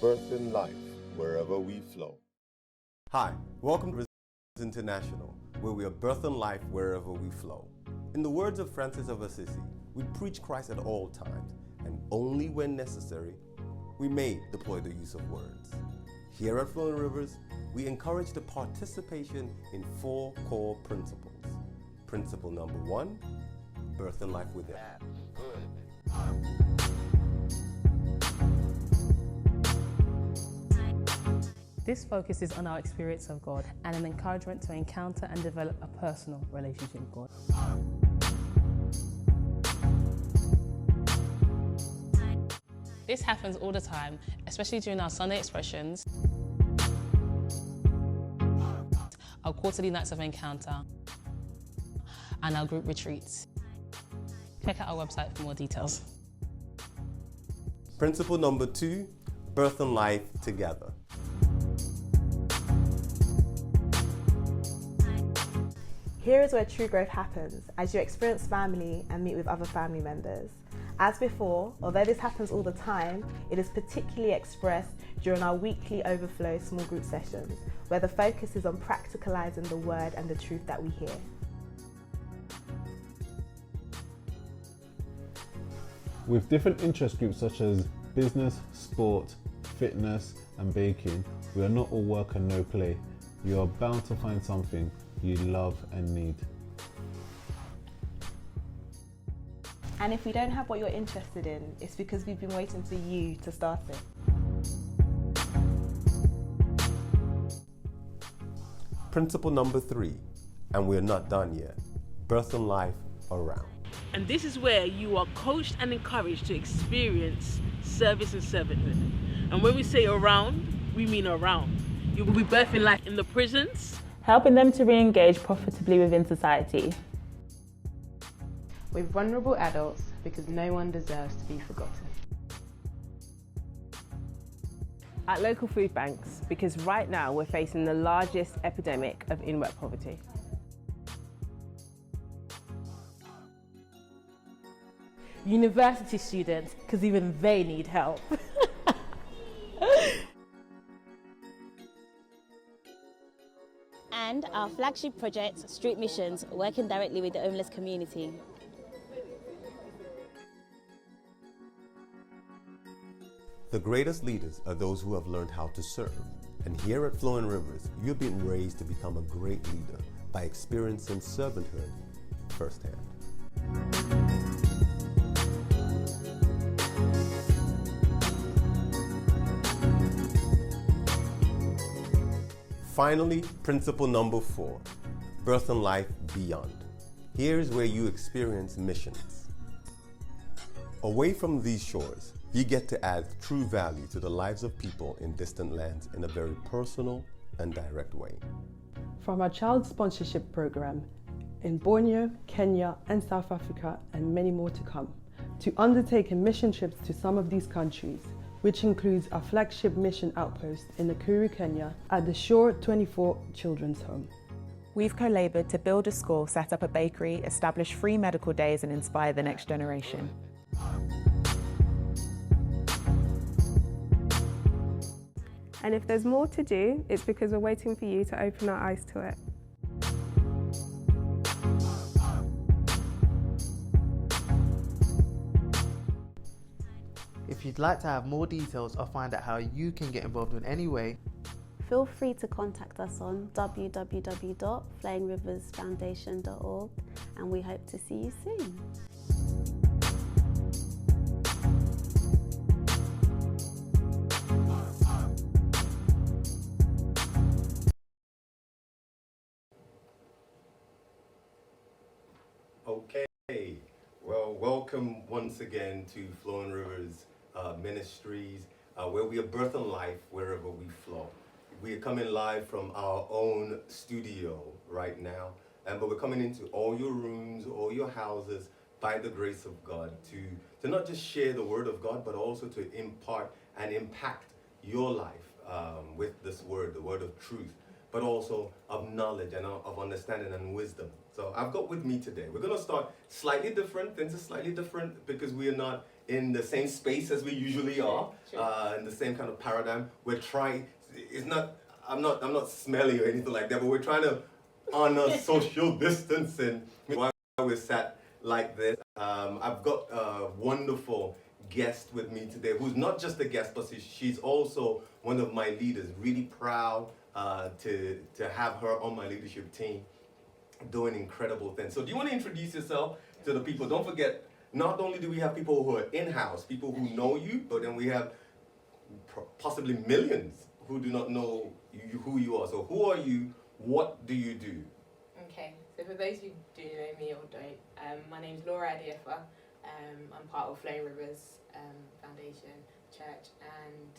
birthing life wherever we flow. Hi, welcome to Resilience International, where we are birthing life wherever we flow. In the words of Francis of Assisi, we preach Christ at all times, and only when necessary, we may deploy the use of words. Here at Flowing Rivers, we encourage the participation in 4 core principles. Principle number 1, birthing life within. This focuses on our experience of God and an encouragement to encounter and develop a personal relationship with God. This happens all the time, especially during our Sunday expressions, our quarterly nights of encounter, and our group retreats. Check out our website for more details. Principle number 2, birthing life together. Here is where true growth happens, as you experience family and meet with other family members. As before, although this happens all the time, it is particularly expressed during our weekly overflow small group sessions, where the focus is on practicalizing the word and the truth that we hear. With different interest groups such as business, sport, fitness and baking, we are not all work and no play. You are bound to find something you love and need. And if we don't have what you're interested in, it's because we've been waiting for you to start it. Principle number 3, and we're not done yet, birthing life around. And this is where you are coached and encouraged to experience service and servanthood. And when we say around, we mean around. You will be birthing life in the prisons, helping them to re-engage profitably within society. With vulnerable adults, because no one deserves to be forgotten. At local food banks, because right now we're facing the largest epidemic of in-work poverty. University students, because even they need help. And our flagship project, Street Missions, working directly with the homeless community. The greatest leaders are those who have learned how to serve. And here at Flowing Rivers, you're being raised to become a great leader by experiencing servanthood firsthand. Finally, principle number 4, birthing life beyond. Here's where you experience missions. Away from these shores, you get to add true value to the lives of people in distant lands in a very personal and direct way. From our child sponsorship program in Borneo, Kenya and South Africa, and many more to come, to undertaking mission trips to some of these countries, which includes our flagship mission outpost in Nakuru, Kenya, at the Shore 24 Children's Home. We've co-laboured to build a school, set up a bakery, establish free medical days and inspire the next generation. And if there's more to do, it's because we're waiting for you to open our eyes to it. If you'd like to have more details or find out how you can get involved in any way, feel free to contact us on www.flowingriversfoundation.org, and we hope to see you soon. Okay, well, welcome once again to Flowing Rivers Ministries, where we are birthing life wherever we flow. We are coming live from our own studio right now, but we're coming into all your rooms, all your houses, by the grace of God, to not just share the word of God, but also to impart and impact your life with this word, the word of truth, but also of knowledge and of understanding and wisdom. So I've got with me today, we're gonna start slightly different, things are slightly different because we are not in the same space as we usually are, in the same kind of paradigm. We're trying, I'm not smelly or anything like that, but we're trying to honor social distancing while we're sat like this. I've got a wonderful guest with me today who's not just a guest, but she's also one of my leaders. Really proud to have her on my leadership team doing incredible things. So do you want to introduce yourself to the people? Don't forget, not only do we have people who are in-house, people who know you, but then we have possibly millions who do not know who you are. So who are you? What do you do? Okay, so for those who do know me or don't, my name's Laura Adiefa. I'm part of Flowing Rivers Foundation Church, and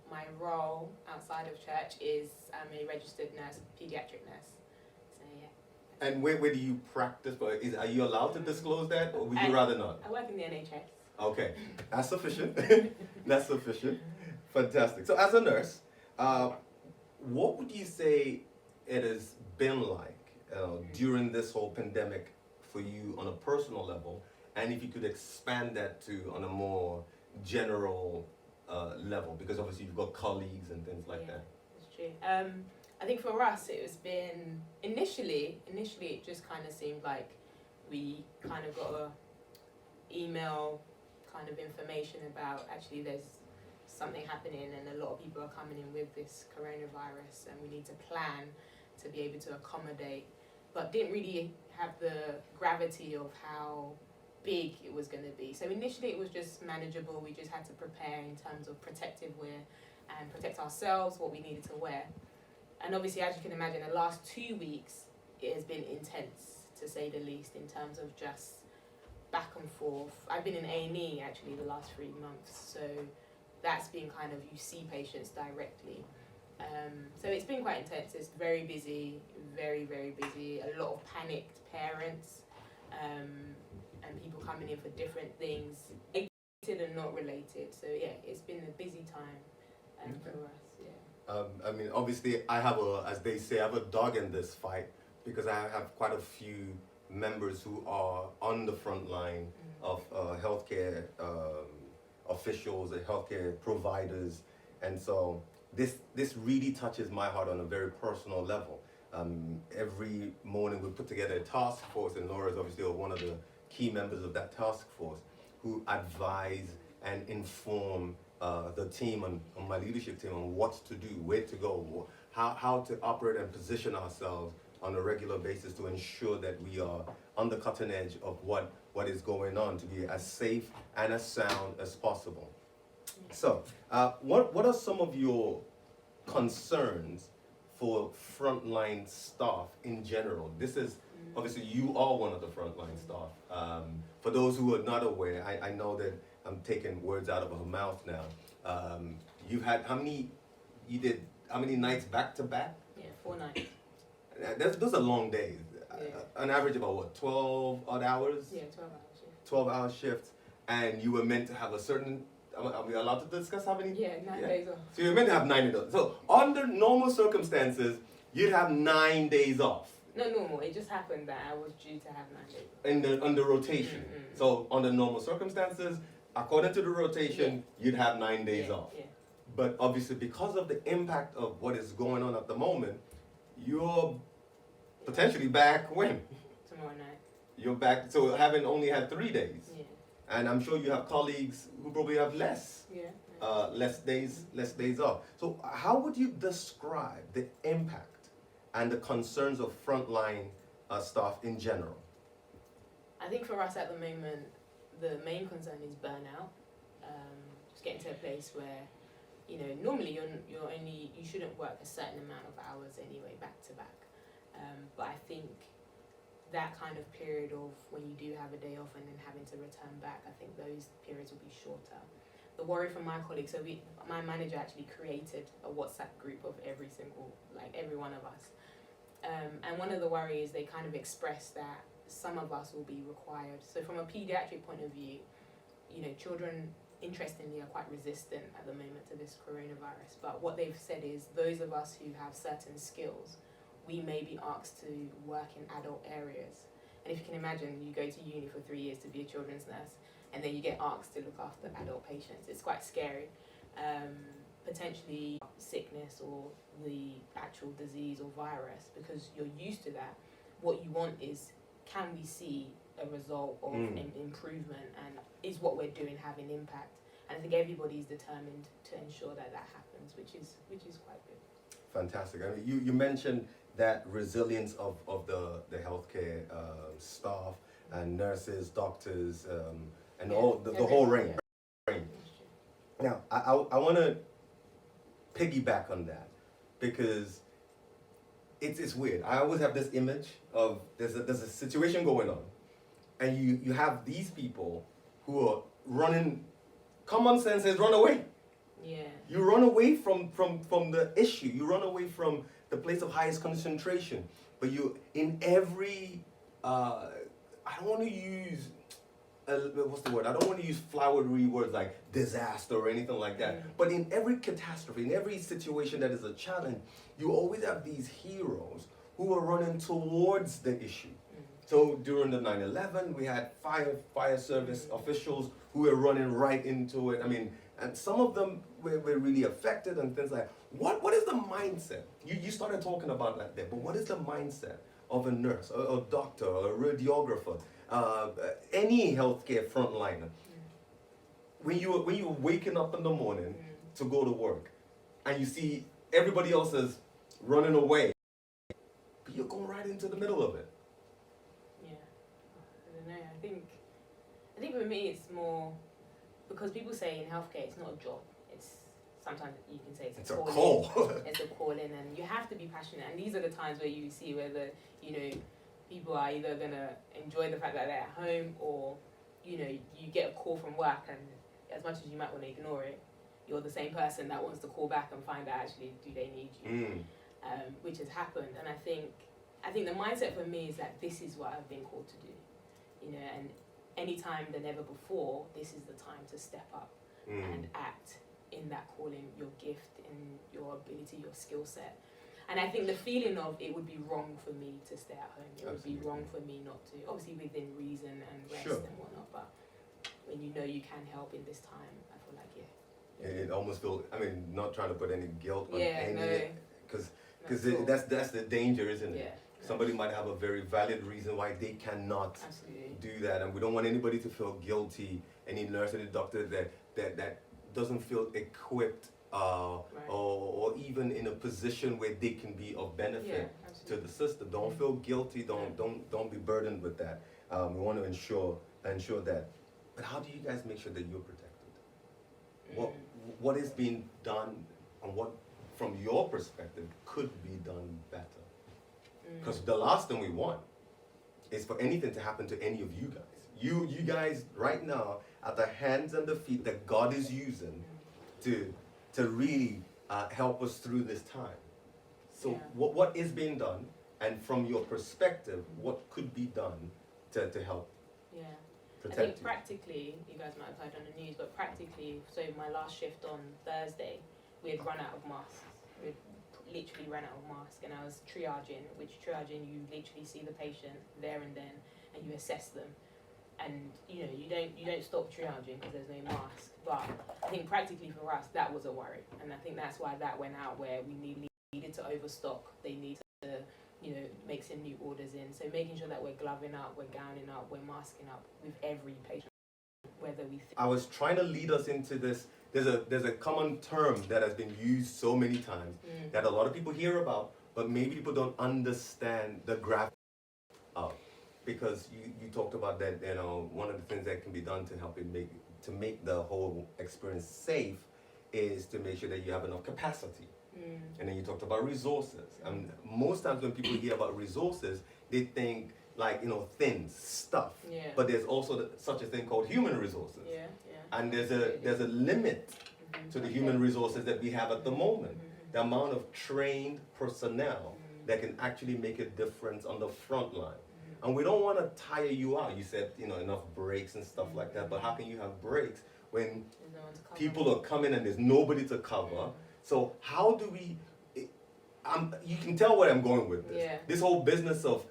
my role outside of church is I'm a registered nurse, paediatric nurse. So yeah. And where do you practice? Are you allowed to disclose that, or would you rather not? I work in the NHS. Okay, that's sufficient. That's sufficient. Fantastic. So as a nurse, what would you say it has been like during this whole pandemic for you on a personal level, and if you could expand that to on a more general level, because obviously you've got colleagues and things like that. That's true. I think for us it was been initially it just kind of seemed like we kind of got a email kind of information about actually there's something happening and a lot of people are coming in with this coronavirus and we need to plan to be able to accommodate, but didn't really have the gravity of how big it was going to be. So initially it was just manageable. We just had to prepare in terms of protective wear and protect ourselves, what we needed to wear. And obviously, as you can imagine, the last 2 weeks it has been intense, to say the least, in terms of just back and forth. I've been in A&E actually the last 3 months, so that's been kind of, you see patients directly. So it's been quite intense. It's very busy, very, very busy. A lot of panicked parents and people coming in for different things, related and not related. So yeah, it's been a busy time for us. Yeah. I mean, obviously, I have as they say, I have a dog in this fight because I have quite a few members who are on the front line of healthcare officials and healthcare providers, and so this really touches my heart on a very personal level. Every morning we put together a task force, and Laura is obviously one of the key members of that task force who advise and inform the team on my leadership team on what to do, where to go, how to operate and position ourselves on a regular basis to ensure that we are on the cutting edge of what is going on, to be as safe and as sound as possible. So, what are some of your concerns for frontline staff in general? This is, obviously you are one of the frontline staff. For those who are not aware, I know that I'm taking words out of her mouth now. You've had how many nights back to back? Yeah, 4 nights. Those are long days. Yeah. An average about what, 12 odd hours? Yeah, 12 hours. Yeah. 12-hour shifts, and you were meant to have a certain. Are we allowed to discuss how many? Yeah, 9 days off. So you're meant to have 9 days off. So under normal circumstances, you'd have 9 days off. Not normal. It just happened that I was due to have 9 days off. Under rotation. Mm-hmm. So under normal circumstances, according to the rotation, you'd have 9 days off. Yeah. But obviously, because of the impact of what is going on at the moment, you're potentially back when? Tomorrow night. You're back, so having only had 3 days. Yeah. And I'm sure you have colleagues who probably have less. Yeah. Less days off. So how would you describe the impact and the concerns of frontline staff in general? I think for us at the moment, the main concern is burnout. Just getting to a place where, normally you shouldn't work a certain amount of hours anyway, back to back. But I think that kind of period of when you do have a day off and then having to return back, I think those periods will be shorter. The worry from my colleagues, my manager actually created a WhatsApp group of every one of us. And one of the worries, they kind of expressed that some of us will be required. So from a pediatric point of view, children, interestingly, are quite resistant at the moment to this coronavirus. But what they've said is those of us who have certain skills, we may be asked to work in adult areas. And if you can imagine, you go to uni for 3 years to be a children's nurse, and then you get asked to look after adult patients. It's quite scary. Potentially sickness or the actual disease or virus, because you're used to that. What you want is, can we see a result of improvement, and is what we're doing having impact? And I think everybody's determined to ensure that that happens, which is quite good. Fantastic. I mean, you mentioned that resilience of the healthcare staff and nurses, doctors, and all the whole range. Now, I want to piggyback on that, because it's weird. I always have this image of there's a situation going on, and you have these people who are running. Common sense says run away. Yeah. You run away from the issue. You run away from the place of highest concentration. But you, in every, I don't want to use, what's the word? I don't want to use flowery words like disaster or anything like that. But in every catastrophe, in every situation that is a challenge, you always have these heroes who are running towards the issue. So during the 9/11, we had fire service officials who were running right into it. I mean, and some of them were really affected and things like, what is the mindset? You started talking about that there, but what is the mindset of a nurse, a doctor, a radiographer, any healthcare frontliner? When you're waking up in the morning to go to work, and you see everybody else is running away, but you're going right into the middle of it. I think for me it's more because people say in healthcare it's not a job. It's sometimes you can say it's a call. It's a calling, and you have to be passionate. And these are the times where you see whether people are either gonna enjoy the fact that they're at home, or you get a call from work, and as much as you might want to ignore it, you're the same person that wants to call back and find out actually do they need you, which has happened. And I think the mindset for me is that this is what I've been called to do, and any time than ever before, this is the time to step up and act in that calling, your gift, in your ability, your skill set. And I think the feeling of it would be wrong for me to stay at home. It would be wrong for me not to, obviously within reason and rest and whatnot, but when you can help in this time, I feel like, It almost feels, not trying to put any guilt on any, because that's the danger, isn't it? Yeah. Somebody might have a very valid reason why they cannot do that, and we don't want anybody to feel guilty. Any nurse, any doctor that doesn't feel equipped or even in a position where they can be of benefit to the system. Don't feel guilty. Don't be burdened with that. We want to ensure that. But how do you guys make sure that you're protected? What is being done, and what, from your perspective, could be done better? Because the last thing we want is for anything to happen to any of you guys. You guys right now are the hands and the feet that God is using to really help us through this time. So what is being done, and from your perspective, what could be done to help protect I think practically, you guys might have heard on the news, but practically, so my last shift on Thursday, we had run out of masks. Literally ran out of mask, and I was triaging, you literally see the patient there and then, and you assess them, and you don't stop triaging because there's no mask. But I think practically for us that was a worry, and I think that's why that went out, where we needed to overstock. They need to make some new orders in, so making sure that we're gloving up, we're gowning up, we're masking up with every patient, whether we I was trying to lead us into this. There's a common term that has been used so many times that a lot of people hear about, but maybe people don't understand the gravity of. Because you talked about that, one of the things that can be done to help to make the whole experience safe is to make sure that you have enough capacity. And then you talked about resources. And most times when people hear about resources, they think like, things, stuff. But there's also such a thing called human resources. And there's a limit to the human resources that we have at the moment. The amount of trained personnel that can actually make a difference on the front line. And we don't want to tire you out. You said, enough breaks and stuff like that. But how can you have breaks when people are coming and there's nobody to cover? So how do we, you can tell where I'm going with this. This whole business of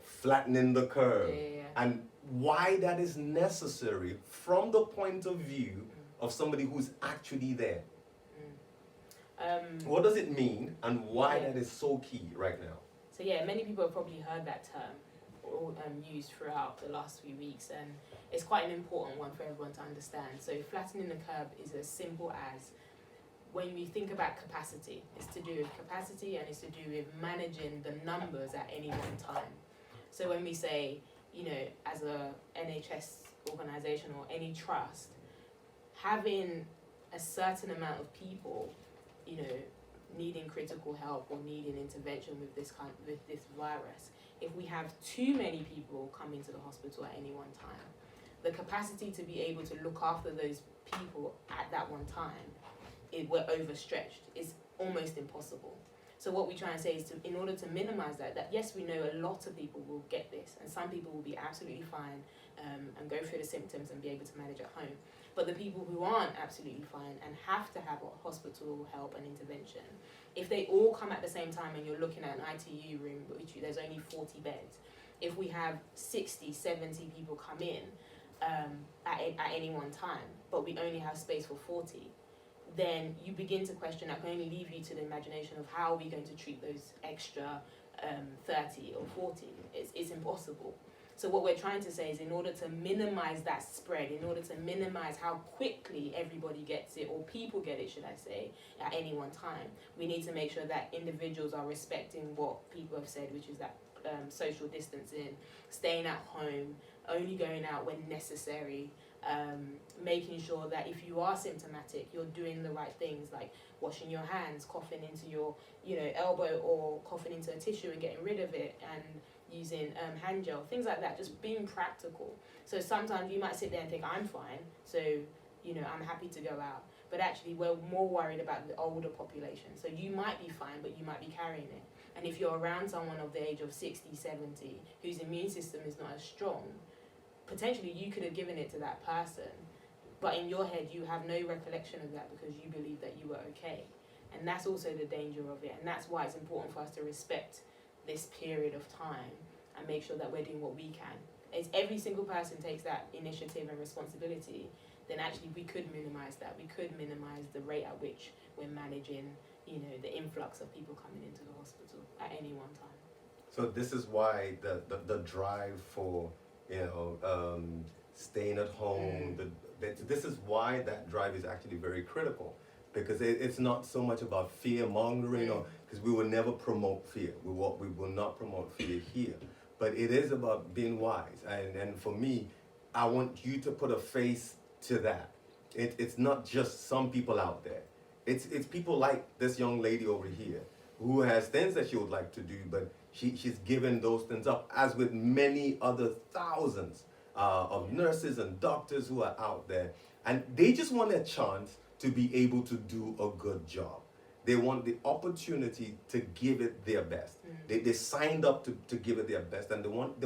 flattening the curve. Yeah. And why that is necessary from the point of view of somebody who's actually there. What does it mean and why that is so key right now? So yeah, many people have probably heard that term used throughout the last few weeks, and it's quite an important one for everyone to understand. So flattening the curve is as simple as, when we think about capacity, it's to do with capacity and it's to do with managing the numbers at any one time. So when we say, as a NHS organisation or any trust, having a certain amount of people, needing critical help or needing intervention with this virus, if we have too many people come into the hospital at any one time, the capacity to be able to look after those people at that one time, we're overstretched. It's almost impossible. So what we try and say is, in order to minimize that yes, we know a lot of people will get this, and some people will be absolutely fine and go through the symptoms and be able to manage at home. But the people who aren't absolutely fine and have to have hospital help and intervention, if they all come at the same time and you're looking at an ITU room, which there's only 40 beds, if we have 60, 70 people come in at any one time, but we only have space for 40, then you begin to question, that can only leave you to the imagination of how are we going to treat those extra 30 or 40. It's impossible. So what we're trying to say is, in order to minimize that spread, in order to minimize how quickly everybody gets it, or people get it, should I say, at any one time, we need to make sure that individuals are respecting what people have said, which is that social distancing, staying at home, only going out when necessary, making sure that if you are symptomatic, you're doing the right things, like washing your hands, coughing into your elbow, or coughing into a tissue and getting rid of it, and using hand gel, things like that, just being practical. So sometimes you might sit there and think, I'm fine, so I'm happy to go out, but actually we're more worried about the older population. So you might be fine, but you might be carrying it. And if you're around someone of the age of 60, 70, whose immune system is not as strong, potentially you could have given it to that person, but in your head you have no recollection of that because you believe that you were okay. And that's also the danger of it, and that's why it's important for us to respect this period of time and make sure that we're doing what we can. If every single person takes that initiative and responsibility, then actually we could minimize that. We could minimize the rate at which we're managing, the influx of people coming into the hospital at any one time. So this is why the drive for staying at home, this is why that drive is actually very critical, because it's not so much about fear mongering, because we will never promote fear. We will not promote fear here, but it is about being wise. And for me, I want you to put a face to that. It's not just some people out there. It's people like this young lady over here who has things that she would like to do, but she's given those things up, as with many other thousands of nurses and doctors who are out there. And they just want a chance to be able to do a good job. They want the opportunity to give it their best. They signed up to give it their best, and they want